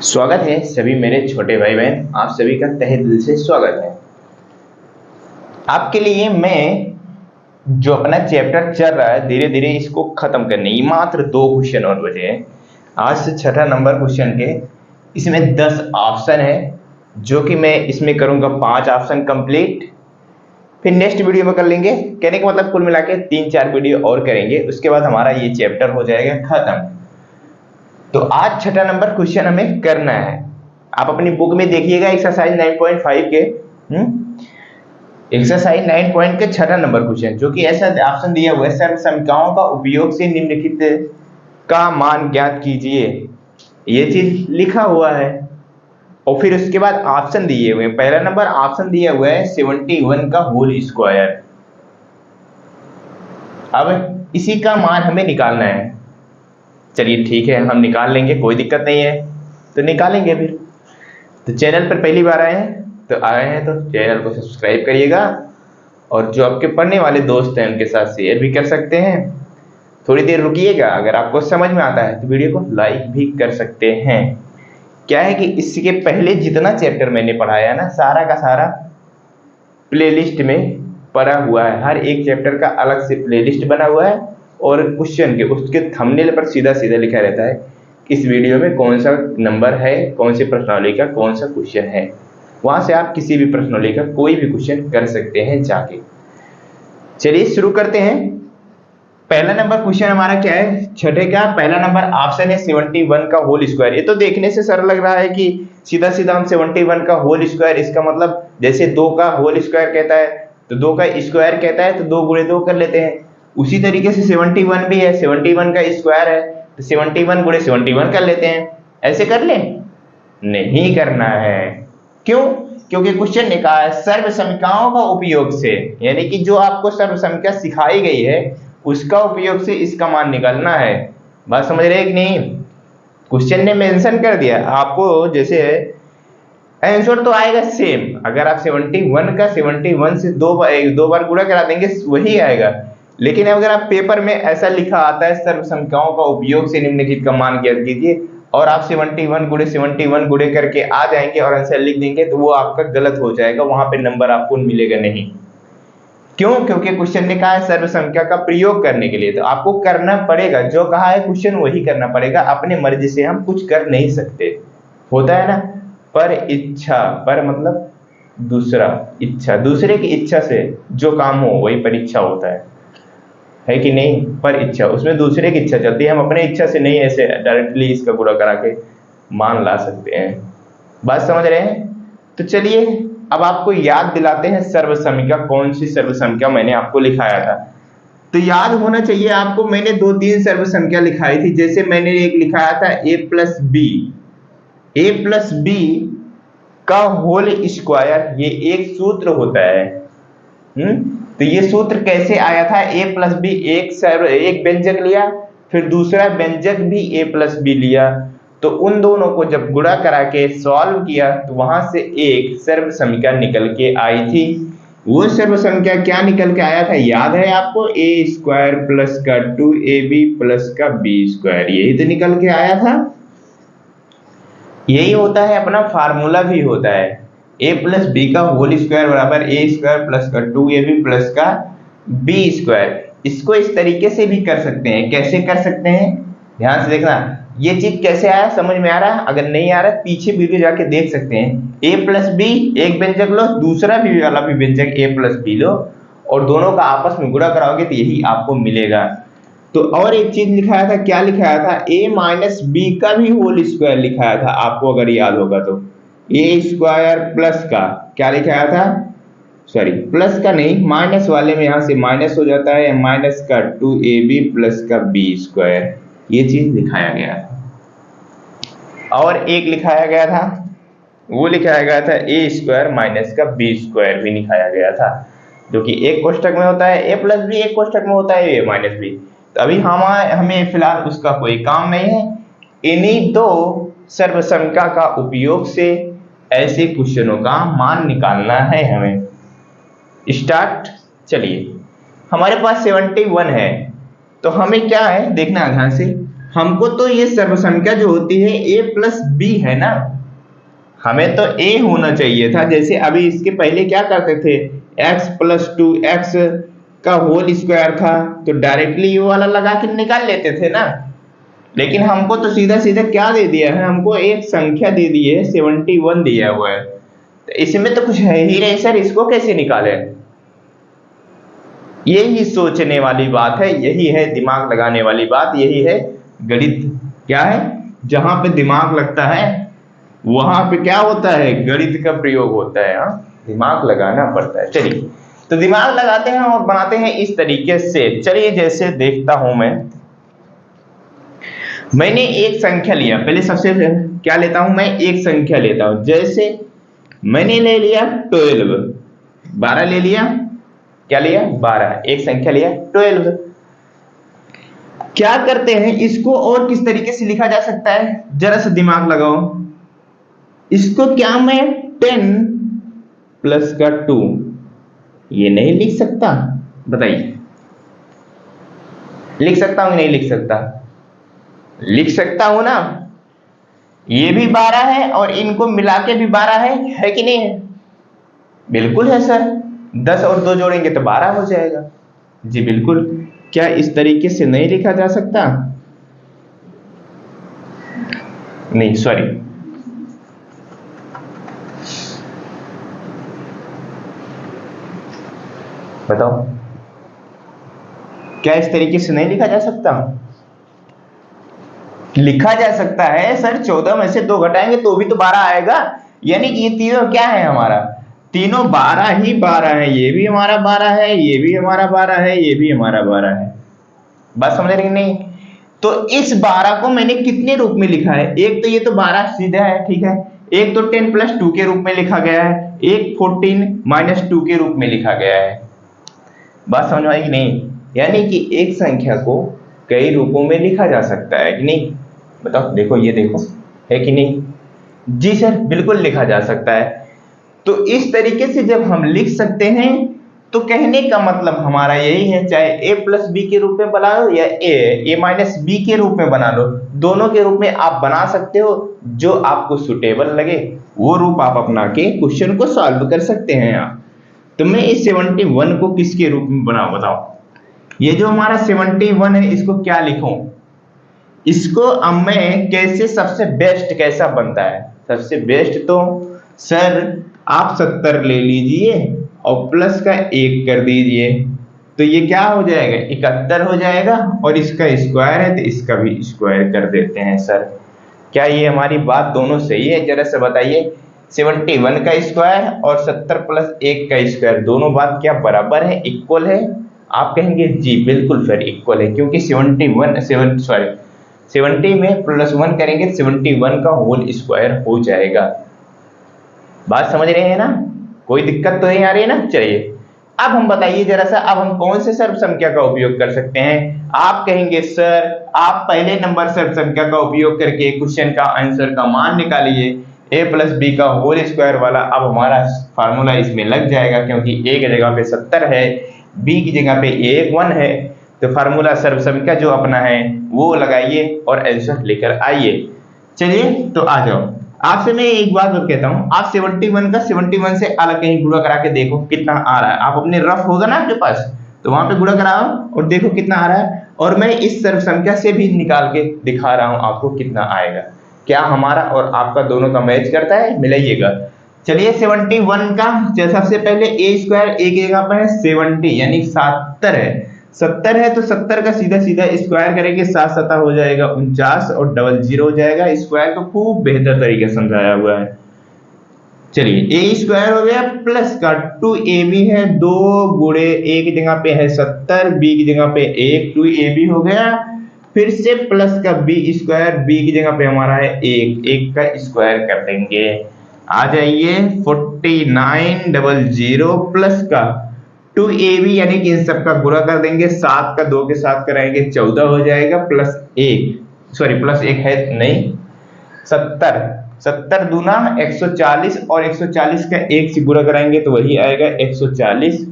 स्वागत है सभी मेरे छोटे भाई बहन, आप सभी का तहे दिल से स्वागत है। आपके लिए मैं जो अपना चैप्टर चल रहा है धीरे धीरे इसको खत्म करने की मात्र 2 क्वेश्चन और बचे हैं। आज से 6ठा नंबर क्वेश्चन के इसमें 10 ऑप्शन है, जो कि मैं इसमें करूंगा 5 ऑप्शन कंप्लीट, फिर नेक्स्ट वीडियो में कर लेंगे। कहने का मतलब कुल मिला के 3-4 वीडियो और करेंगे, उसके बाद हमारा ये चैप्टर हो जाएगा खत्म। तो आज 6ठा नंबर क्वेश्चन हमें करना है। आप अपनी बुक में देखिएगा एक्सरसाइज 9.5 के एक्सरसाइज 9 पॉइंट के 6ठा नंबर क्वेश्चन, जो कि ऐसा ऑप्शन दिया हुआ है, सर्व समीकरणों का उपयोग से निम्नलिखित का मान ज्ञात कीजिए। ये चीज लिखा हुआ है और फिर उसके बाद ऑप्शन दिए हुए हैं। पहला नंबर ऑप्शन दिया हुआ है 71 का होल स्क्वायर। अब इसी का मान हमें निकालना है। चलिए ठीक है, हम निकाल लेंगे, कोई दिक्कत नहीं है, तो निकालेंगे फिर। तो चैनल पर पहली बार आए हैं तो चैनल को सब्सक्राइब करिएगा, और जो आपके पढ़ने वाले दोस्त हैं उनके साथ शेयर भी कर सकते हैं। थोड़ी देर रुकिएगा, अगर आपको समझ में आता है तो वीडियो को लाइक भी कर सकते हैं। क्या है कि इसके पहले जितना चैप्टर मैंने पढ़ाया ना, सारा का सारा प्लेलिस्ट में पड़ा हुआ है। हर एक चैप्टर का अलग से प्लेलिस्ट बना हुआ है, और क्वेश्चन के उसके थंबनेल पर सीधा सीधा लिखा रहता है इस वीडियो में कौन सा नंबर है, कौन से प्रश्नावली का कौन सा क्वेश्चन है। वहां से आप किसी भी प्रश्नावली का कोई भी क्वेश्चन कर सकते हैं जाके। चलिए शुरू करते हैं। पहला नंबर क्वेश्चन हमारा क्या है, 6ठे का पहला नंबर ऑप्शन है 71 का होल स्क्वायर। ये तो देखने से सरल लग रहा है कि सीधा सीधा हम 71 का होल स्क्वायर, इसका मतलब जैसे 2 का होल स्क्वायर कहता है तो 2 का स्क्वायर कहता है तो 2 गुणे 2 कर लेते हैं। उसी तरीके से 71 भी है, 71 का स्क्वायर है तो 71 गुणे 71 कर लेते हैं। ऐसे कर ले, नहीं करना है। क्यों? क्योंकि क्वेश्चन ने कहा है सर्व समीकरणों का उपयोग से, यानी कि जो आपको सर्व समीकरण सिखाई गई है उसका उपयोग से इसका मान निकालना है। बात समझ रहे हैं कि नहीं? क्वेश्चन ने मेंशन कर दिया आपको, जैसे आंसर तो आएगा सेम। अगर आप 71 का 71 से दो बार गुणा करा देंगे वही आएगा। लेकिन अगर आप पेपर में ऐसा लिखा आता है सर्व समीकरणों का उपयोग से निम्नलिखित का मान ज्ञात कीजिए, और आप 71 गुणे 71 गुणे करके आ जाएंगे और आंसर लिख देंगे, तो वो आपका गलत हो जाएगा, वहां पे नंबर आपको मिलेगा नहीं। क्यों? क्योंकि क्वेश्चन ने कहा है सर्व संख्या का प्रयोग करने के लिए, तो आपको करना पड़ेगा। जो कहा है क्वेश्चन वही करना पड़ेगा, अपने मर्जी से हम कुछ कर नहीं सकते। होता है ना, पर इच्छा, पर मतलब दूसरा, इच्छा, दूसरे की इच्छा से जो काम हो वही परीक्षा होता है कि नहीं? पर इच्छा, उसमें दूसरे की इच्छा चलती है, हम अपने इच्छा से नहीं ऐसे डायरेक्टली इसका गुणा करा के मान ला सकते हैं। बात समझ रहे हैं? तो चलिए अब आपको याद दिलाते हैं सर्व समीकरण, कौन सी सर्व समीकरण मैंने आपको लिखाया था। तो याद होना चाहिए आपको, मैंने 2-3 सर्व समीकरण लिखाई थी। जैसे मैंने एक लिखाया था a प्लस बी का होल स्क्वायर, ये एक सूत्र होता है। तो ये सूत्र कैसे आया था? a प्लस बी, एक व्यंजक लिया, फिर दूसरा व्यंजक भी a प्लस बी लिया, तो उन दोनों को जब गुणा करा के सॉल्व किया तो वहां से एक सर्व समीकरण निकल के आई थी। वो सर्व समीकरण क्या निकल के आया था, याद है आपको? a स्क्वायर प्लस का 2ab प्लस का b स्क्वायर, यही तो निकल के आया था। यही होता है अपना फार्मूला भी होता है, a प्लस बी का होल स्क्वायर बराबर a स्क्वायर प्लस का 2ab प्लस का b स्क्वायर। इसको इस तरीके से भी कर सकते हैं। कैसे कर सकते हैं, ध्यान से देखना। ये चीज कैसे आया, समझ में आ रहा है? अगर नहीं आ रहा है पीछे वीडियो जाके देख सकते हैं। a प्लस बी, एक व्यंजक लो, दूसरा भी वाला भी व्यंजक a प्लस बी लो, और दोनों का आपस में गुणा कराओगे तो यही आपको मिलेगा। तो और एक चीज लिखाया था, क्या लिखाया था? a माइनस बी का भी होल स्क्वायर लिखाया था, आपको अगर याद होगा तो। a स्क्वायर प्लस का क्या लिखाया था, सॉरी प्लस का नहीं, माइनस वाले में यहां से माइनस हो जाता है, माइनस का 2ab प्लस का b स्क्वायर, ये चीज लिखाया गया था। और एक लिखाया गया था, वो लिखाया गया था a स्क्वायर माइनस का b स्क्वायर भी लिखाया गया था, जो कि एक कोष्ठक में होता है a प्लस बी, एक कोष्ठक में होता है a माइनस बी। तो अभी हमें फिलहाल उसका कोई काम नहीं है। इन्हीं दो सर्व समीकरण का उपयोग से ऐसे क्वेश्चनों का मान निकालना है हमें। स्टार्ट। चलिए, हमारे पास 71 है, तो हमें क्या है देखना ध्यान से। हमको तो ये सर्वसंख्या जो होती है a प्लस बी है ना, हमें तो a होना चाहिए था। जैसे अभी इसके पहले क्या करते थे, x प्लस 2x का होल स्क्वायर था तो डायरेक्टली ये वाला लगा के निकाल लेते थे ना, लेकिन हमको तो सीधा सीधा क्या दे दिया है, हमको एक संख्या दे दी है 71 दिया हुआ है, तो इसमें तो कुछ है ही नहीं सर, इसको कैसे निकाले। यही सोचने वाली बात है, यही है दिमाग लगाने वाली बात, यही है गणित। क्या है, जहां पे दिमाग लगता है वहां पे क्या होता है, गणित का प्रयोग होता है। दिमाग लगाना पड़ता है। चलिए तो दिमाग लगाते हैं और बनाते हैं इस तरीके से। चलिए जैसे देखता हूं मैंने एक संख्या लिया, पहले सबसे क्या लेता हूं मैं, एक संख्या लेता हूं। जैसे मैंने ले लिया 12, 12 ले लिया, क्या लिया 12, एक संख्या लिया 12। क्या करते हैं इसको और किस तरीके से लिखा जा सकता है, जरा सा दिमाग लगाओ। इसको क्या मैं 10 प्लस का 2 ये नहीं लिख सकता, बताइए लिख सकता हूं नहीं लिख सकता, लिख सकता हूं ना। ये भी 12 है और इनको मिला के भी 12 है कि नहीं है, बिल्कुल है सर। 10 और 2 जोड़ेंगे तो 12 हो जाएगा जी, बिल्कुल। क्या इस तरीके से नहीं लिखा जा सकता, नहीं सॉरी, बताओ क्या इस तरीके से नहीं लिखा जा सकता, लिखा जा सकता है सर। 14 में से 2 घटाएंगे तो भी तो 12 आएगा, यानी कि ये तीनों क्या है हमारा, तीनों 12 ही 12 है। ये भी हमारा 12 है, ये भी हमारा 12 है, ये भी हमारा 12 है। बात समझ रहे नहीं। तो इस 12 को मैंने कितने रूप में लिखा है, एक तो ये तो 12 सीधा है, ठीक है, एक तो 10 प्लस 2 के रूप में लिखा गया है, एक 14 माइनस 2 के रूप में लिखा गया है। बात समझ में आई कि नहीं, यानी कि एक संख्या को कई रूपों में लिखा जा सकता है कि नहीं, बताओ, देखो ये देखो, है कि नहीं, जी सर बिल्कुल लिखा जा सकता है। तो इस तरीके से जब हम लिख सकते हैं तो कहने का मतलब हमारा यही है, चाहे a प्लस बी के रूप में बना लो या a माइनस बी के रूप में बना लो, दोनों के रूप में आप बना सकते हो, जो आपको सुटेबल लगे वो रूप आप अपना के क्वेश्चन को सॉल्व कर सकते हैं आप। तो मैं इस 71 को किसके रूप में बनाऊं, बताओ। ये जो हमारा 71 है इसको क्या लिखूं, इसको अब मैं कैसे, सबसे बेस्ट कैसा बनता है, सबसे बेस्ट तो सर आप 70 ले लीजिए और प्लस का 1 कर दीजिए, तो ये क्या हो जाएगा 71 हो जाएगा, और इसका स्क्वायर है तो इसका भी स्क्वायर कर देते हैं सर। क्या ये हमारी बात दोनों सही है, जरा से बताइए। 71 का स्क्वायर और 70 प्लस 1 का स्क्वायर, दोनों बात क्या बराबर है, इक्वल है। आप कहेंगे जी बिल्कुल सर इक्वल है, क्योंकि 70 में प्लस 1 करेंगे 71 का होल स्क्वायर हो जाएगा। बात समझ रहे हैं ना, कोई दिक्कत तो नहीं आ रही है ना। चलिए अब हम बताइए जरा सा, अब हम कौन से सर्व संख्या का उपयोग कर सकते हैं। आप कहेंगे सर आप पहले नंबर सर्व संख्या का उपयोग करके क्वेश्चन का आंसर का मान निकालिए, a प्लस बी का होल स्क्वायर वाला। अब हमारा फार्मूला इसमें लग जाएगा, क्योंकि a की जगह पे 70 है, b की जगह पे 1 है, तो फार्मूला सर्व संख्या जो अपना है वो लगाइए और आंसर लेकर आइए। चलिए तो आ जाओ। आपसे मैं एक बात और कहता हूं, आप 71 का 71 से अलग कहीं गुणा करा के देखो कितना आ रहा है। आप अपने रफ होगा ना आपके पास, तो वहां पे गुणा कराओ और देखो कितना आ रहा है, और मैं इस सर्व संख्या से भी निकाल के दिखा रहा हूं आपको कितना आएगा। क्या हमारा और आपका दोनों का मैच करता है, मिलाइएगा। चलिए 71 का सबसे पहले a स्क्वायर एक जगह पर है 70 यानी 70 है, 70 है तो 70 का सीधा सीधा स्क्वायर करेंगे, 7 7 हो जाएगा 49 और डबल 0 हो जाएगा। स्क्वायर तो खूब बेहतर तरीके से समझाया हुआ है। चलिए a स्क्वायर हो गया प्लस का 2ab है, 2 गुणे a की जगह पे है 70, b की जगह पे 1, 2ab हो गया, फिर से प्लस का b स्क्वायर, b की जगह पे हमारा है 1, 1 का स्क्वायर कर देंगे, आ जाइए 4900 प्लस का 2ab यानी कि इन सब का गुणा कर देंगे, 7 का 2 के साथ कराएंगे 14 हो जाएगा, प्लस 1 सॉरी प्लस 1 है नहीं 70, 70 दूना 140 और 140 का 1 से गुणा कराएंगे तो वही आएगा 140,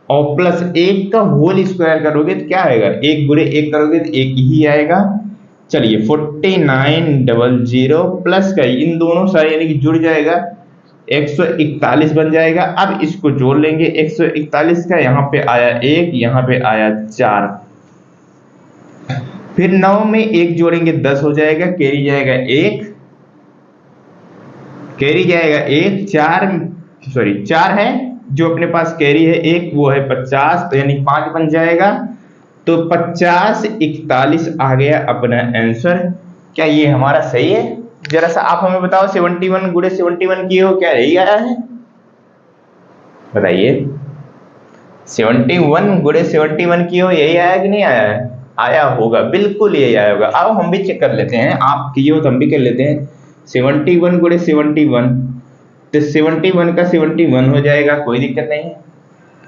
और प्लस 1 का होल स्क्वायर करोगे तो क्या आएगा, 1 गुणे 1 करोगे तो 1 ही आएगा, चलिए 4900 प्लस का इन दोनों सारे यानी कि जुड़ जाएगा 141 बन जाएगा। अब इसको जोड़ लेंगे, 141 का यहाँ पे आया 1, यहाँ पे आया 4, फिर 9 में 1 जोड़ेंगे 10 हो जाएगा, कैरी जाएगा 1, कैरी जाएगा 1, 4 है जो अपने पास कैरी है 1, वो है 50, तो यानी 5 बन जाएगा। तो 50 41 आ गया अपना आंसर। क्या ये हमारा सही है? जरा सा आप हमें बताओ, 71 गुणे 71 किए हो, क्या यही आया है? बताइए, 71 गुणे 71 किए हो, यही आया कि नहीं आया है? आया होगा, बिल्कुल यही आया होगा। आओ हम भी चेक कर लेते हैं, आप किए हो तो हम भी कर लेते हैं। 71 गुणे 71, तो 71 का 71 हो जाएगा, कोई दिक्कत नहीं है।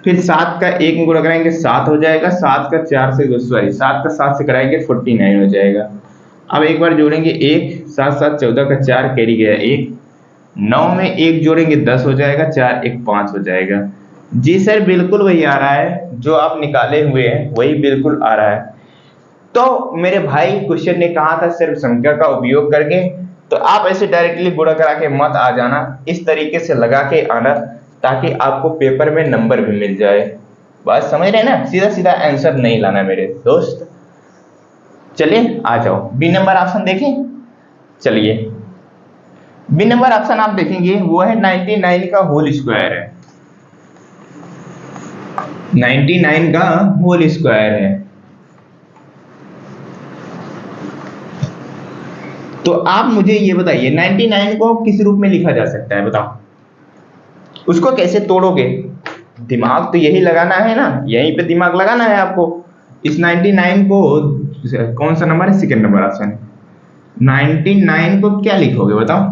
फिर 7 का 1 में गुणा कराएंगे 7 हो जाएगा, 7 का 7 का 7 से कराएंगे 49 हो जाएगा। अब एक बार जोड़ेंगे 1, 7 7 14 का 4 कैरी गया 1, 9 में 1 जोड़ेंगे 10 हो जाएगा, 4 1 5 हो जाएगा। जी सर बिल्कुल वही आ रहा है जो आप निकाले हुए हैं, वही बिल्कुल आ रहा है। तो मेरे भाई क्वेश्चन ने कहा था सिर्फ संख्या का उपयोग करके, तो आप ऐसे डायरेक्टली गुणा करा के मत आ जाना, इस तरीके से लगा के आना ताकि आपको पेपर में नंबर भी मिल जाए। बात समझ रहे हैं ना? सीधा सीधा आंसर नहीं लाना मेरे दोस्त। चलिए आ जाओ, बी नंबर ऑप्शन देखें। चलिए बी नंबर ऑप्शन आप देखेंगे वो है 99 का होल स्क्वायर है, 99 का होल स्क्वायर है। तो आप मुझे ये बताइए 99 को किस रूप में लिखा जा सकता है, बताओ। उसको कैसे तोड़ोगे? दिमाग तो यही लगाना है ना, यहीं पे दिमाग लगाना है आपको। इस 99 को, कौन सा नंबर है? सेकंड नंबर ऑप्शन है। 99 को क्या लिखोगे बताओ,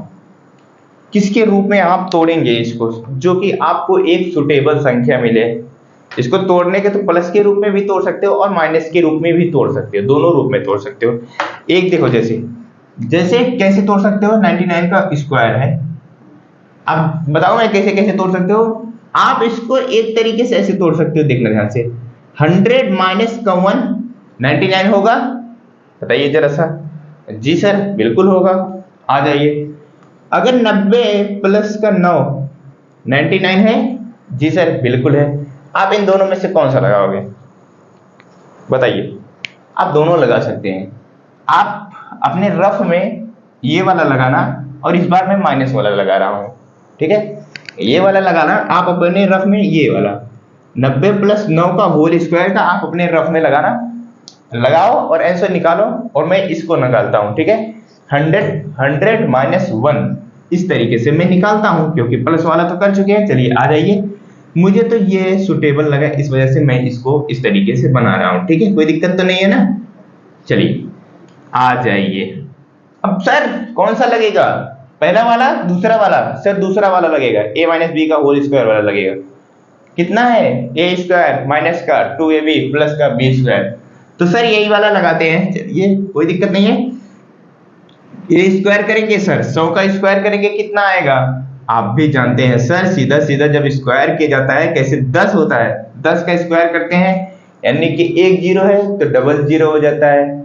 किसके रूप में आप तोड़ेंगे इसको, जो कि आपको एक सुटेबल संख्या मिले। इसको तोड़ने के तो प्लस के रूप में भी तोड़ सकते हो और माइनस के रूप में भी तोड़ सकते हो, दोनों रूप में तोड़ सकते हो। एक देखो, जैसे जैसे कैसे तोड़ सकते हो, 99 का स्क्वायर है। अब बताओ मैं कैसे कैसे तोड़ सकते हो। आप इसको एक तरीके से ऐसे तोड़ सकते हो, देखना ध्यान से। 100 माइनस का 1 99 होगा, बताइए जरा सा। जी सर बिल्कुल होगा, आ जाइए। अगर 90 प्लस का 9 99 है, जी सर बिल्कुल है। आप इन दोनों में से कौन सा लगाओगे बताइए? आप दोनों लगा सकते हैं। आप अपने रफ में ये वाला लगाना और इस बार मैं माइनस वाला लगा रहा हूं, ठीक है? ये वाला लगाना आप अपने रफ में, ये वाला 90 प्लस 9 का होल स्क्वायर का आप अपने रफ में लगाना, लगाओ और आंसर निकालो। और मैं इसको निकालता हूं, ठीक है? 100 माइनस 1 इस तरीके से मैं निकालता हूं, क्योंकि प्लस वाला तो कर चुके हैं। चलिए आ जाइए, मुझे तो ये सुटेबल लगा, इस वजह से मैं इसको इस तरीके से बना रहा हूं, ठीक है? कोई दिक्कत तो नहीं है ना? चलिए आ जाइए। अब सर कौन सा लगेगा, पहला वाला दूसरा वाला? सर दूसरा वाला लगेगा, a माइनस बी का होल स्क्वायर वाला लगेगा। कितना है? ए स्क्वायर माइनस का 2ab प्लस का बी स्क्वायर। तो सर यही वाला लगाते हैं, चलिए कोई दिक्कत नहीं है। ए स्क्वायर करेंगे सर, 100 का स्क्वायर करेंगे कितना आएगा? आप भी जानते हैं सर, सीधा सीधा जब स्क्वायर किया जाता है कैसे 10 होता है, 10 का स्क्वायर करते हैं यानी कि एक जीरो है तो डबल जीरो हो जाता है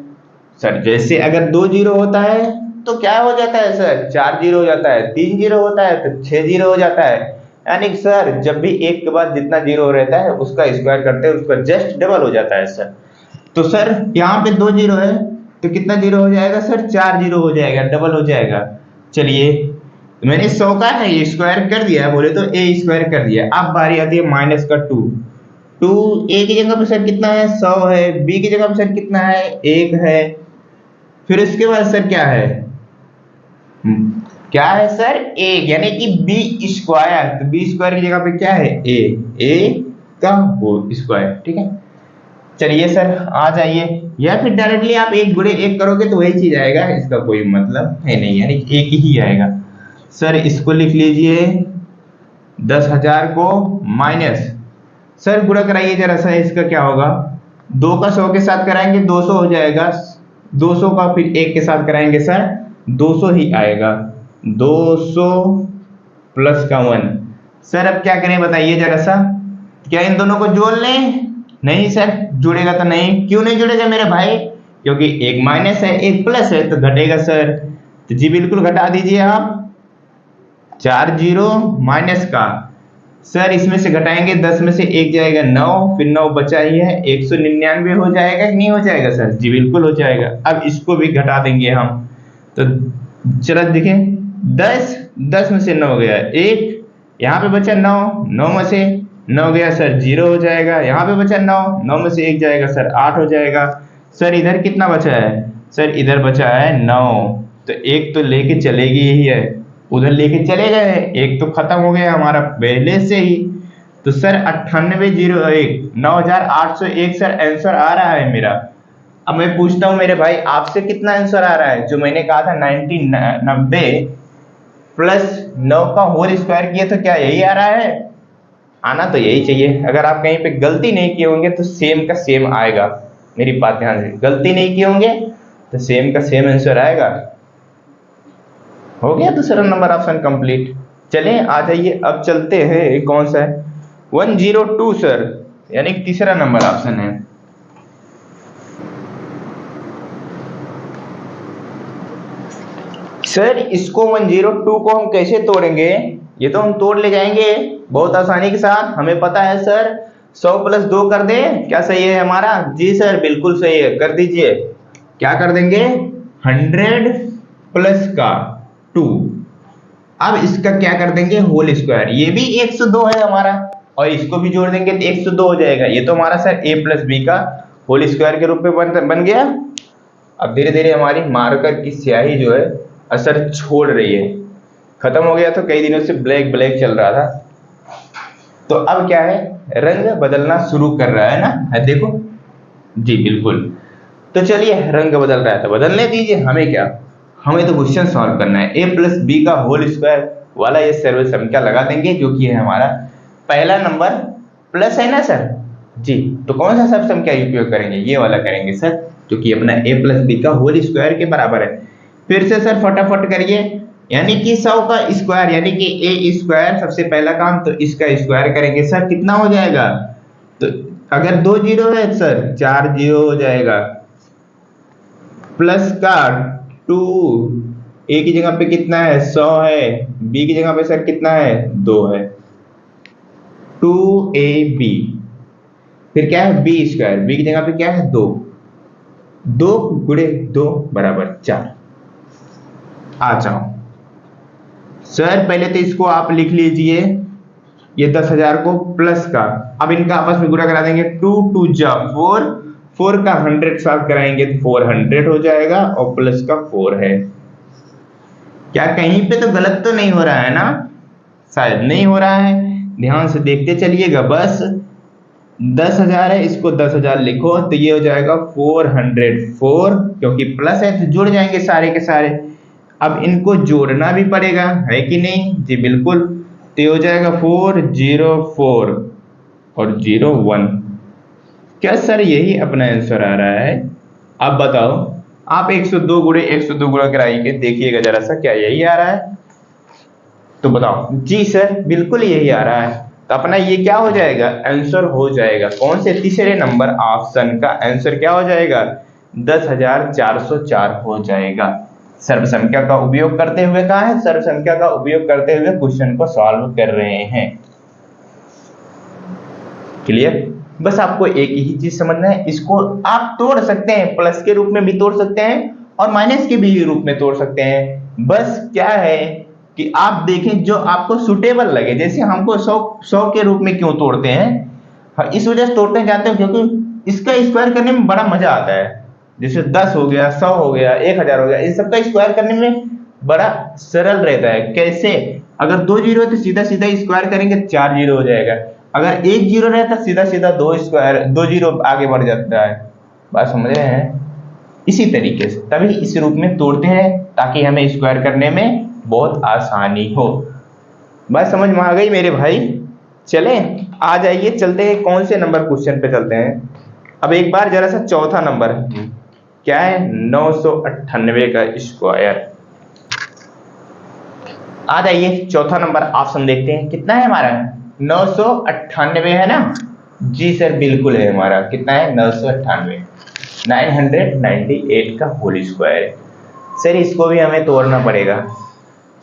सर। जैसे अगर 2 जीरो होता है तो क्या हो जाता है सर? 4 जीरो हो जाता है। 3 जीरो होता है तो 6 जीरो हो जाता है। यानी कि सर जब भी एक के बाद जितना जीरो रहता है उसका स्क्वायर करते हैं, उसका जस्ट डबल हो जाता है सर। तो सर यहाँ पे 2 जीरो है तो कितना जीरो हो जाएगा सर? 4 जीरो हो जाएगा, डबल हो जाएगा। चलिए मैंने 100 का है ये स्क्वायर कर दिया, बोले तो ए स्क्वायर कर दिया। अब बारी आती है माइनस का 2। ए की जगह पर सर कितना है? 100 है। बी की जगह पर सर कितना है? 1 है। फिर उसके बाद सर क्या है? क्या है सर? 1, यानी कि बी स्क्वायर। तो बी स्क्वायर की जगह पे क्या है? ए का होल स्क्वायर, ठीक है? चलिए सर आ जाइए, या फिर डायरेक्टली आप 1 गुणे 1 करोगे तो वही चीज आएगा, इसका कोई मतलब है नहीं, यानी 1 ही आएगा। सर इसको लिख लीजिए 10,000 को माइनस, सर गुणा कराइए जरा सा, इसका क्या होगा? 2 का 100 के साथ कराएंगे 200 हो जाएगा, 200 का फिर 1 के साथ कराएंगे सर 200 ही आएगा। 200 प्लस का 1। सर अब क्या करें बताइए जरा सा, क्या इन दोनों को जोड़ लें? नहीं सर जुड़ेगा तो नहीं। क्यों नहीं जुड़ेगा मेरे भाई? क्योंकि एक माइनस है एक प्लस है तो घटेगा सर। तो जी बिल्कुल घटा दीजिए आप। 4 जीरो माइनस का सर इसमें से घटाएंगे 10 में से 1 जाएगा 9, फिर 9 बचा ही है 199 हो जाएगा कि नहीं हो जाएगा सर? जी बिल्कुल हो जाएगा। अब इसको भी घटा देंगे हम। तो चलो देखें 10 में से 9 गया 1, यहाँ पे बचा 9, 9 में से 9 गया सर 0 हो जाएगा। यहाँ पे बचा 9, 9 में से 1 जाएगा सर 8 हो जाएगा। सर इधर कितना बचा है? सर इधर बचा है 9, तो एक तो लेके चलेगी ही है, उधर लेके चले गए, एक तो खत्म हो गया हमारा पहले से ही। तो सर 9801 9801 सर आंसर आ रहा है मेरा। अब मैं पूछता हूं मेरे भाई आपसे कितना आंसर आ रहा है? जो मैंने कहा था 90 प्लस 9 का होल स्क्वायर किया तो क्या यही आ रहा है? आना तो यही चाहिए। अगर आप कहीं पे गलती नहीं किए होंगे तो सेम का सेम आएगा। मेरी बात ध्यान से, गलती नहीं किए होंगे तो सेम का सेम आंसर आएगा। हो गया दूसरा नंबर ऑप्शन कंप्लीट। चलें आ जाइए, अब चलते हैं कौन सा है 102 सर, यानी तीसरा नंबर ऑप्शन है। सर इसको 102 को हम कैसे तोड़ेंगे? ये तो हम तोड़ ले जाएंगे बहुत आसानी के साथ। हमें पता है सर 100 प्लस 2 कर दे, क्या सही है हमारा? जी सर बिल्कुल सही है, कर दीजिए। क्या कर देंगे? 100 प्लस का 2। अब इसका क्या कर देंगे? Whole square. ये भी 102 है हमारा, और इसको भी जोड़ देंगे तो 102 हो जाएगा। ये तो हमारा सर a प्लस बी का होल स्क्वायर के रूप में बन गया। अब धीरे धीरे हमारी मार्कर की स्याही जो है असर छोड़ रही है। खत्म हो गया तो कई दिनों से ब्लैक ब्लैक चल रहा था, तो अब क्या है, रंग बदलना शुरू कर रहा है ना, है देखो। जी बिल्कुल। तो चलिए रंग बदल रहा है तो बदलने दीजिए, हमें क्या, हमें तो क्वेश्चन सॉल्व करना है। a प्लस बी का होल स्क्वायर वाला ये सर्वसंख्या लगा देंगे, जो कि है हमारा पहला नंबर प्लस है ना सर। जी तो कौन सा सर्वसंख्या उपयोग करेंगे? ये वाला करेंगे सर, जो कि अपना a प्लस बी का होल स्क्वायर के बराबर है। फिर से सर फटाफट करिए, यानी कि 100 का स्क्वायर यानी कि a स्क्वायर, सबसे पहला काम तो इसका स्क्वायर करेंगे सर, कितना हो जाएगा? तो अगर 2 जीरो है सर 4 जीरो हो जाएगा, प्लस का 2, a की जगह पे कितना है 100 है, b की जगह पे सर कितना है 2 है, 2ab। फिर क्या है b स्क्वायर, b की जगह पे क्या है 2, 2 गुणे 2 बराबर 4। आ जाओ सर, पहले तो इसको आप लिख लीजिए, ये 10,000 को प्लस का, अब इनका आपस में गुणा करा देंगे, 2 2 जा 4, 4 का 100 साथ कराएंगे तो 400 हो जाएगा, और प्लस का 4 है। क्या कहीं पे तो गलत तो नहीं हो रहा है ना? शायद नहीं हो रहा है, ध्यान से देखते चलिएगा बस। 10,000 है, इसको 10,000 लिखो तो ये हो जाएगा 404, क्योंकि प्लस है तो जुड़ जाएंगे सारे के सारे। अब इनको जोड़ना भी पड़ेगा, है कि नहीं? जी बिल्कुल। तो ये हो जाएगा 404 और 01। क्या सर यही अपना आंसर आ रहा है? अब बताओ, आप 102 गुणे 102 गुणा कराइए, देखिएगा जरा सा क्या यही आ रहा है? तो बताओ। जी सर बिल्कुल यही आ रहा है। तो अपना ये क्या हो जाएगा? आंसर हो जाएगा कौन से? तीसरे नंबर ऑप्शन का आंसर क्या हो जाएगा? 10,404 हो जाएगा। सर्वसंख्या का उपयोग करते हुए कहा है, सर्वसंख्या का उपयोग करते हुए क्वेश्चन को सॉल्व कर रहे हैं। क्लियर? बस आपको एक ही चीज समझना है, इसको आप तोड़ सकते हैं, प्लस के रूप में भी तोड़ सकते हैं और माइनस के भी रूप में तोड़ सकते हैं। बस क्या है कि आप देखें जो आपको सुटेबल लगे। जैसे हमको 100 के रूप में क्यों तोड़ते हैं, इस वजह से तोड़ते जाते हैं क्योंकि इसका स्क्वायर करने में बड़ा मजा आता है। जैसे 10 हो गया, 100 हो गया, 1000 हो गया, इन सबका स्क्वायर करने में बड़ा सरल रहता है। कैसे? अगर 2 जीरो है तो सीधा सीधा स्क्वायर करेंगे 4 जीरो हो जाएगा। अगर 1 जीरो रहता तो सीधा सीधा 2 जीरो आगे बढ़ जाता है। बात समझ रहे हैं? इसी तरीके से तभी इस रूप में तोड़ते हैं ताकि हमें स्क्वायर करने में बहुत आसानी हो। बात समझ में आ गई मेरे भाई? चलें आ जाइए, चलते हैं कौन से नंबर क्वेश्चन पे चलते हैं। अब एक बार जरा सा चौथा नंबर क्या है, 998 का स्क्वायर। आ जाइए चौथा नंबर ऑप्शन देखते हैं, कितना है हमारा? 998 है ना? जी सर बिल्कुल है हमारा। कितना है? 998। 998 का होल स्क्वायर है। सर इसको भी हमें तोड़ना पड़ेगा।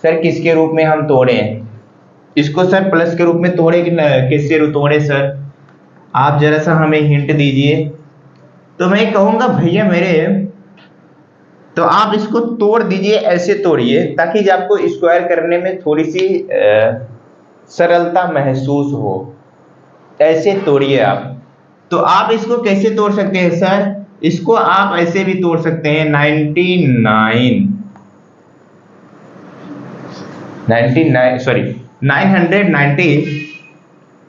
सर किसके रूप में हम तोड़े? इसको सर प्लस के रूप में तोड़े कि किससे तोड़े सर? आप जरा सा हमें हिंट दीजिए। तो मैं कहूंगा भैया मेरे, तो आप इसको तोड़ दीजिए, ऐसे तोड़िए ताकि आपको स्क्वायर करने में थोड़ी सी सरलता महसूस हो। ऐसे तोड़िए आप। तो आप इसको कैसे तोड़ सकते हैं सर? इसको आप ऐसे भी तोड़ सकते हैं, 990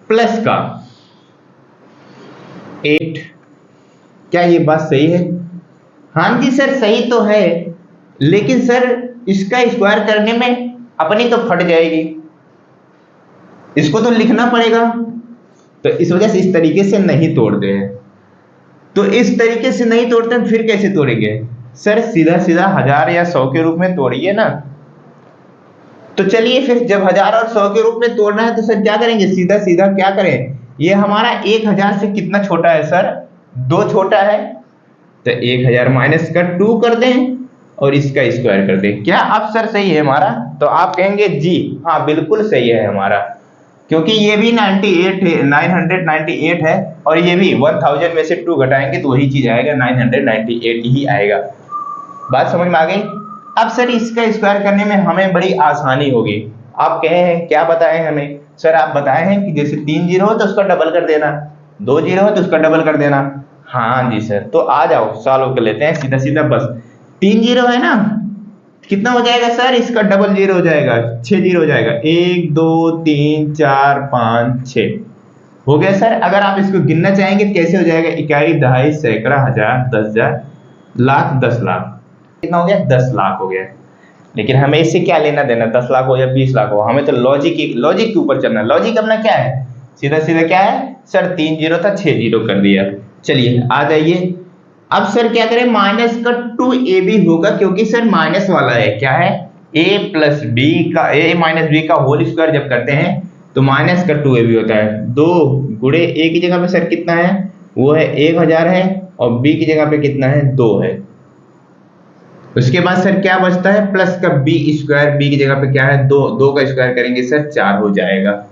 प्लस का 8। क्या ये बात सही है? हाँ जी सर सही तो है, लेकिन सर इसका स्क्वायर करने में अपनी तो फट जाएगी, इसको तो लिखना पड़ेगा। तो इस वजह से इस तरीके से नहीं तोड़ते हैं। तो इस तरीके से नहीं तोड़ते हैं, फिर कैसे तोड़ेंगे सर? सीधा सीधा 1000 या 100 के रूप में तोड़िए ना। तो चलिए फिर, जब 1000 और 100 के रूप में तोड़ना है तो सर क्या करेंगे? सीधा सीधा क्या करें? ये हमारा 1000 से कितना छोटा है सर? 2 छोटा है, तो 1000 माइनस का 2 कर दें और इसका स्क्वायर कर दें। क्या अब सर सही है हमारा? तो आप कहेंगे जी हाँ बिल्कुल सही है हमारा, क्योंकि ये भी 998 है और ये भी 1000 में से 2 घटाएंगे तो वही चीज आएगा, 998 ही आएगा। बात समझ में आ गई? अब सर इसका स्क्वायर करने में हमें बड़ी आसानी होगी। आप कहे हैं क्या बताएं हमें? सर आप बताए हैं कि जैसे 3 जीरो हो तो उसका डबल कर देना, 2 जीरो हो तो उसका डबल कर देना। हाँ जी सर, तो आ जाओ सॉल्व कर लेते हैं सीधा सीधा। बस 3 जीरो है ना, कितना हो जाएगा सर? इसका डबल जीरो हो जाएगा, 6 जीरो हो जाएगा। 1 2 3 4 5 6 हो गया सर। अगर आप इसको गिनना चाहेंगे तो कैसे हो जाएगा? इकाई, दहाई, सैकड़ा, हजार, 10,000, लाख, 10 लाख। कितना हो गया? 10 लाख हो गया। लेकिन हमें इससे क्या लेना देना? 10 लाख हो या 20 लाख हो, हमें तो लॉजिक के ऊपर चलना है। लॉजिक अपना क्या है? सीधा सीधा क्या है सर? 3 जीरो था, 6 जीरो कर दिया। चलिए आ जाइए। अब सर क्या करें? माइनस का 2a भी होगा, क्योंकि सर माइनस वाला है। क्या है? a प्लस बी का, a माइनस बी का होल स्क्वायर जब करते हैं तो माइनस का 2a भी होता है। 2 गुणे a की जगह पे सर कितना है? वो है 1000 है, और b की जगह पे कितना है? 2 है। उसके बाद सर क्या बचता है? प्लस का बी स्क्वायर, बी की जगह पे क्या है? 2, 2 का स्क्वायर करेंगे सर 4 हो जाएगा।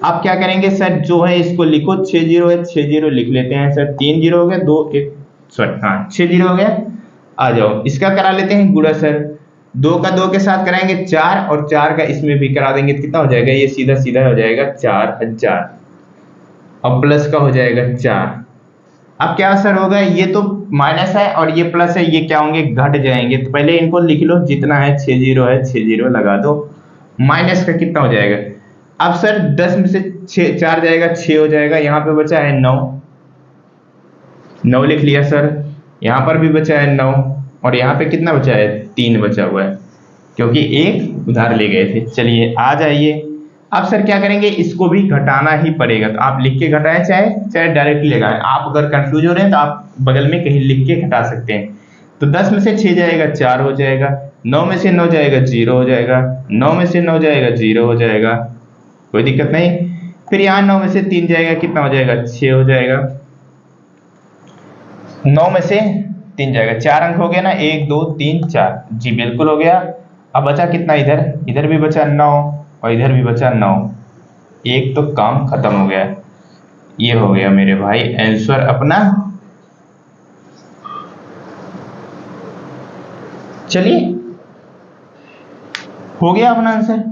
अब क्या करेंगे सर? जो है इसको लिखो, 6 जीरो है, 6 जीरो लिख लेते हैं सर। 3 जीरो हो गया, 2 1 सॉरी हाँ 6 जीरो हो गया। आ जाओ इसका करा लेते हैं गुणा सर। 2 का 2 के साथ कराएंगे 4, और 4 का इसमें भी करा देंगे, कितना हो जाएगा? ये सीधा सीधा हो जाएगा 4000, और प्लस का हो जाएगा 4। अब क्या सर होगा? ये तो माइनस है और ये प्लस है, ये क्या होंगे? घट जाएंगे। तो पहले इनको लिख लो, जितना है 6 जीरो है, 6 जीरो लगा दो। माइनस का कितना हो जाएगा? अब सर 10 में से 6 4 जाएगा, 6 हो जाएगा। यहाँ पे बचा है 9, 9 लिख लिया सर। यहाँ पर भी बचा है 9, और यहाँ पे कितना बचा है? 3 बचा हुआ है, क्योंकि एक उधार ले गए थे। चलिए आ जाइए। अब सर क्या करेंगे? इसको भी घटाना ही पड़ेगा। तो आप लिख के घटाएं, चाहे डायरेक्टली लगाएं। आप अगर कंफ्यूज हो रहे हैं तो आप बगल में कहीं लिख के घटा सकते हैं। तो 10 में से 6 जाएगा, 4 हो जाएगा। 9 में से 9 जाएगा, 0 हो जाएगा। 9 में से 9 जाएगा, 0 हो जाएगा, कोई दिक्कत नहीं। फिर यहाँ 9 में से 3 जाएगा, कितना हो जाएगा? 6 हो जाएगा। 9 में से 3 जाएगा, 4 अंक हो गया ना, 1 2 3 4। जी बिल्कुल हो गया। अब बचा कितना? इधर भी बचा 9, और इधर भी बचा 9। एक तो काम खत्म हो गया। ये हो गया मेरे भाई आंसर अपना। चलिए हो गया अपना आंसर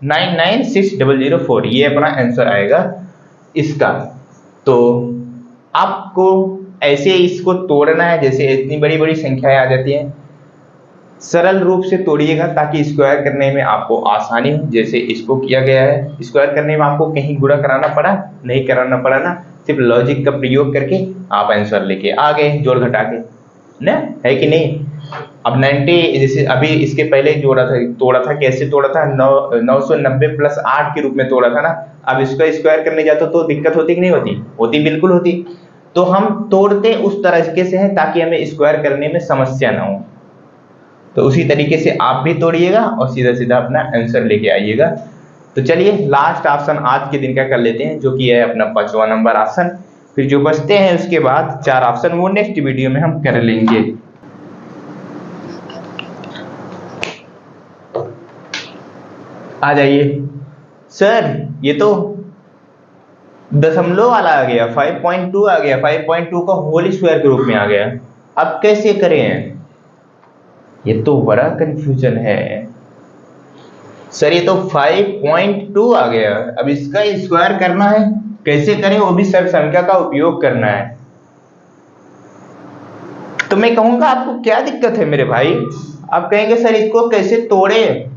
996004। ये अपना आंसर आएगा इसका। तो आपको ऐसे इसको तोड़ना है, जैसे इतनी बड़ी बड़ी संख्याएं आ जाती हैं, सरल रूप से तोड़िएगा ताकि स्क्वायर करने में आपको आसानी हो। जैसे इसको किया गया है, स्क्वायर करने में आपको कहीं गुणा कराना पड़ा नहीं, कराना पड़ा ना, सिर्फ लॉजिक का प्रयोग करके आप आंसर लेके आ गए, जोड़ घटा के ना, है कि नहीं? अब 90, जैसे अभी इसके पहले तोड़ा था कैसे तोड़ा था? 990 प्लस 8 के रूप में तोड़ा था ना। अब इसका स्क्वायर करने जाते तो दिक्कत होती कि नहीं होती? होती, बिल्कुल होती। तो हम तोड़ते उस तरीके से है ताकि हमें स्क्वायर करने में समस्या ना हो। तो उसी तरीके से आप भी तोड़िएगा और सीधा सीधा अपना आंसर लेके आइएगा। तो चलिए लास्ट ऑप्शन आज के दिन का कर लेते हैं, जो कि है अपना 5वां नंबर ऑप्शन। फिर जो बचते हैं उसके बाद 4 ऑप्शन वो नेक्स्ट वीडियो में हम कर लेंगे। आ जाइए सर, ये तो दशमलव वाला आ गया, 5.2 आ गया, 5.2 का होल स्क्वायर के रूप में आ गया, अब कैसे करें? ये तो बड़ा कंफ्यूजन है सर। ये तो 5.2 आ गया, अब इसका स्क्वायर करना है, कैसे करें? वो भी सर्व संख्या का उपयोग करना है। तो मैं कहूंगा आपको क्या दिक्कत है मेरे भाई? आप कहेंगे सर इसको कैसे तोड़े?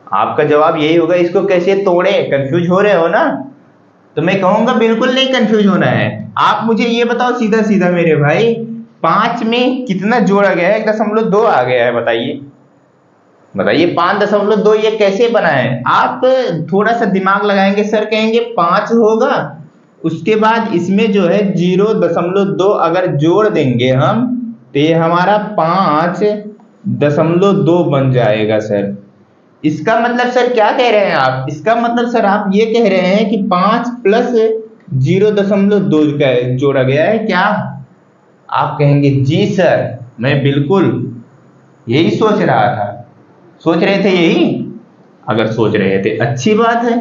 आपका जवाब यही होगा, इसको कैसे तोड़े? कंफ्यूज हो रहे हो ना? तो मैं कहूंगा बिल्कुल नहीं कंफ्यूज होना है। आप मुझे ये बताओ सीधा सीधा मेरे भाई, 5 में कितना जोड़ा गया है? 1.2 आ गया है, बताइए बताइए 5.2 ये कैसे बना है? आप थोड़ा सा दिमाग लगाएंगे सर, कहेंगे 5 होगा, उसके बाद इसमें जो है 0.2 अगर जोड़ देंगे हम तो ये हमारा 5.2 बन जाएगा सर। इसका मतलब सर क्या कह रहे हैं आप? इसका मतलब सर आप ये कह रहे हैं कि 5 प्लस 0.2 का जोड़ा गया है क्या? आप कहेंगे जी सर, मैं बिल्कुल यही सोच रहा था। सोच रहे थे यही? अगर सोच रहे थे अच्छी बात है।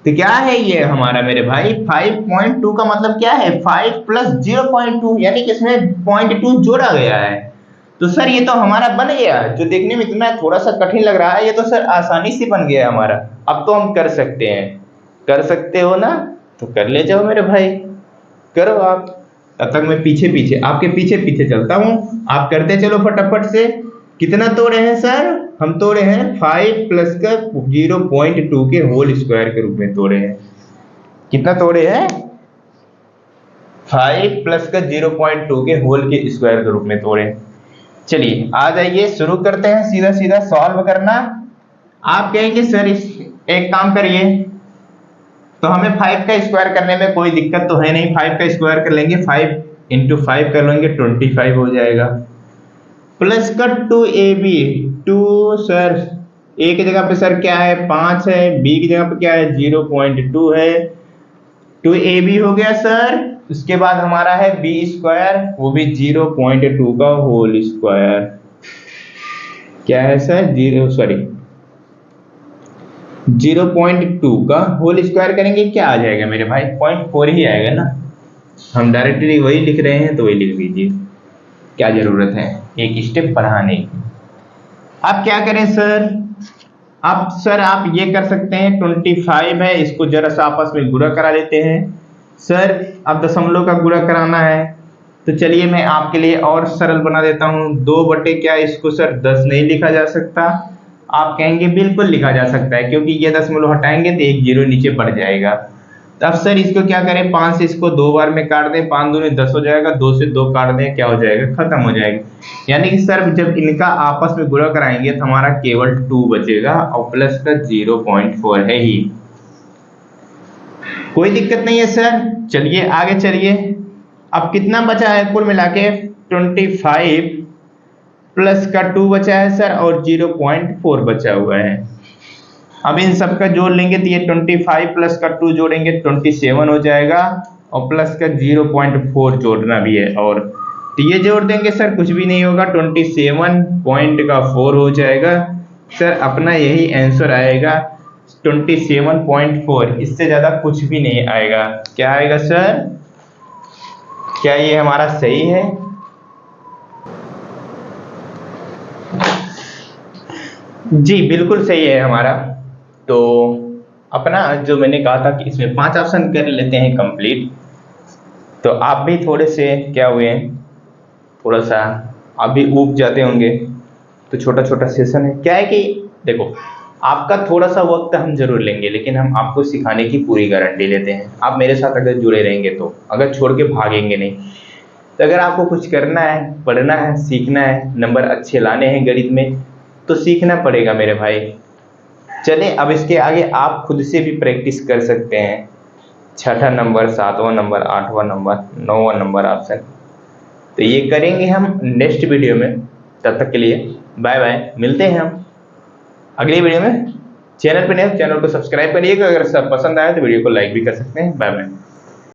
तो क्या है ये हमारा मेरे भाई? 5.2 का मतलब क्या है? 5 प्लस 0.2 यानी कि इसमें 0.2 जोड़ा गया है। तो सर ये तो हमारा बन गया, जो देखने में इतना थोड़ा सा कठिन लग रहा है, ये तो सर आसानी से बन गया हमारा। अब तो हम कर सकते हैं। कर सकते हो ना? तो कर ले जाओ मेरे भाई, करो आप। तब तक मैं पीछे पीछे आपके पीछे पीछे चलता हूं, आप करते चलो फटाफट से। कितना तोड़े हैं सर? हम तोड़े हैं 5 प्लस का 0.2 के होल स्क्वायर के रूप में तोड़े हैं। कितना तोड़े हैं? 5 प्लस का 0.2 के होल के स्क्वायर के रूप में तोड़े। चलिए आ जाइए, शुरू करते हैं सीधा सीधा सॉल्व करना। आप कहेंगे सर एक काम करिए, तो हमें 5 का स्क्वायर करने में कोई दिक्कत तो है नहीं, 5 का स्क्वायर कर लेंगे, 5 इंटू 5 कर लेंगे, 25 हो जाएगा। प्लस का 2ab, 2 सर ए की जगह पे सर क्या है? 5 है, बी की जगह पे क्या है? 0.2 है, 2ab हो गया सर। उसके बाद हमारा है बी स्क्वायर, वो भी 0.2 का होल स्क्वायर। क्या है सर? 0.2 का होल स्क्वायर करेंगे, क्या आ जाएगा मेरे भाई? 0.4 ही आएगा ना। हम डायरेक्टली वही लिख रहे हैं तो वही लिख दीजिए, क्या जरूरत है एक स्टेप बढ़ाने की। अब क्या करें सर? अब सर आप ये कर सकते हैं, 25 है, इसको जरा सा आपस में गुणा करा लेते हैं। सर अब दशमलव का गुणा कराना है, तो चलिए मैं आपके लिए और सरल बना देता हूँ। 2 बटे क्या, इसको सर 10 नहीं लिखा जा सकता? आप कहेंगे बिल्कुल लिखा जा सकता है, क्योंकि ये दशमलव हटाएंगे तो एक जीरो नीचे बढ़ जाएगा। तो अब सर इसको क्या करें? 5 से इसको 2 बार में काट दें, 5 दूनी 10 हो जाएगा, 2 से 2 काट दें, क्या हो जाएगा? खत्म हो जाएगा। यानी कि सर जब इनका आपस में गुणा कराएंगे तो हमारा केवल 2 बचेगा, और प्लस का 0.4 है ही। कोई दिक्कत नहीं है सर। चलिए आगे चलिए। अब कितना बचा है कुल मिला के? 25 प्लस का 2 बचा है सर, और 0.4 बचा हुआ है। अब इन सब का जोड़ लेंगे तो ये 25 प्लस का 2 जोड़ेंगे 27 हो जाएगा, और प्लस का 0.4 जोड़ना भी है, और तो ये जोड़ देंगे सर, कुछ भी नहीं होगा, 27.4 हो जाएगा सर। अपना यही आंसर आएगा 27.4, इससे ज्यादा कुछ भी नहीं आएगा। क्या आएगा सर? क्या ये हमारा सही है? जी बिल्कुल सही है हमारा। तो अपना जो मैंने कहा था कि इसमें 5 ऑप्शन कर लेते हैं कंप्लीट। तो आप भी थोड़े से क्या हुए हैं, थोड़ा सा आप भी ऊब जाते होंगे, तो छोटा छोटा सेशन है। क्या है कि देखो, आपका थोड़ा सा वक्त हम जरूर लेंगे, लेकिन हम आपको सिखाने की पूरी गारंटी लेते हैं। आप मेरे साथ अगर जुड़े रहेंगे तो, अगर छोड़ के भागेंगे नहीं। तो अगर आपको कुछ करना है, पढ़ना है, सीखना है, नंबर अच्छे लाने हैं गणित में, तो सीखना पड़ेगा मेरे भाई। चले अब इसके आगे आप खुद से भी प्रैक्टिस कर सकते हैं। 6वां नंबर, 7वां नंबर, 8वां नंबर, 9वां नंबर ऑप्शन, तो ये करेंगे हम नेक्स्ट वीडियो में। तब तक के लिए बाय बाय, मिलते हैं हम अगली वीडियो में। चैनल पर नए, चैनल को सब्सक्राइब करिएगा। अगर सब पसंद आया तो वीडियो को लाइक भी कर सकते हैं। Bye bye.